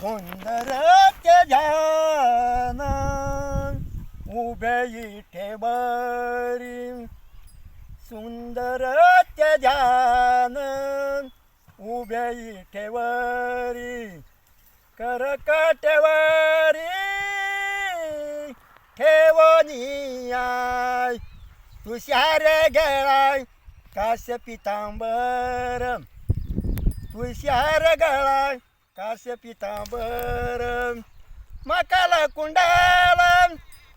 सुंदर ते ध्यान उभे इठेवरी, सुंदर ते ध्यान उभे इठेवरी, करकटेवरी ठेवनियाय, तुषार गळाय काश पितांबर, तुषार गळाय काश पितांबर, मकाल कुंडाल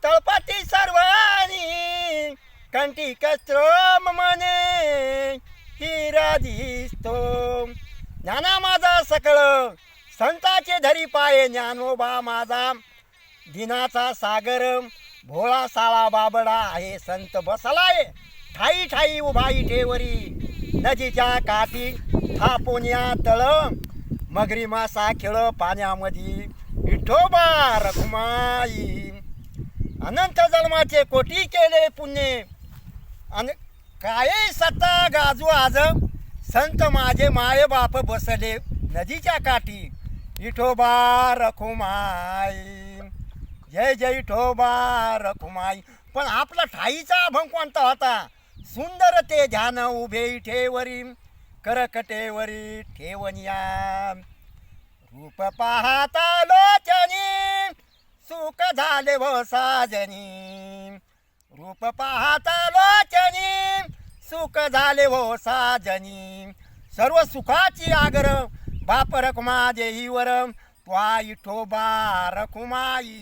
तळपाटी सर्वानी, कंठी कस्त्रोम मने हिरा दिसतो, ज्ञाना माझा सकळ संताचे धरी पाये, ज्ञानोबा माझा दिनाचा सागर, भोळा साळा बाबडा आहे संत बसलाय ठाई ठाई उभा इठेवरी, नदीच्या काठी थापोन्या तळ, मगरी मासा खेळ पाण्यामध्ये, विठोबा रखुमाई, अनंत जन्माचे कोटी केले पुण्य, काय सत्ता गाजू आज, संत माझे माय बाप बसले नदीच्या काठी, विठोबा रखुमाई, जय जय विठोबा रखुमाई. पण आपला ठाईचा अभंग कोणता होता? सुंदर ते ध्यान उभे इठेवरी, करकटेवरी ठेवनिया, रूप पाहता लोचनी सुख झाले व साजनी, रूप पाहता लोचनी सुख झाले व साजनी, सर्व सुखाची आगर बाप रखुमा देईवर, त्वा विठोबा रखुमाई,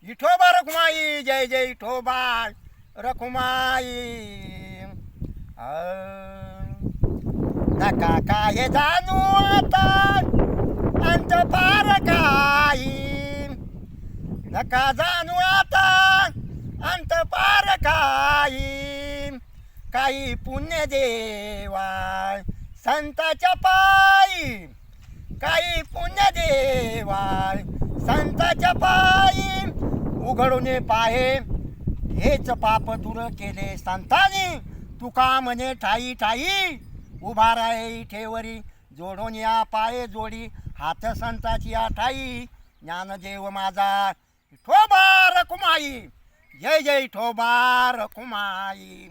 विठोबा रखुमाई, जय जय विठोबा रखुमाई. नका काय जाणू आता अंत फार काही, नका जाणू आता अंत फार काही, काही पुण्य देवा संताच्या पायी, काही पुण्य देवा संताच्या पायी, उघडून पाहे हेच पाप दूर केले संतांनी, तुका म्हणे ठाई ठाई उभा राहे इठेवरी, जोडून या पाये जोडी हात संताची या ठाई, ज्ञानदेव माझा विठोबा रखुमाई, जय जय विठोबा रखुमाई.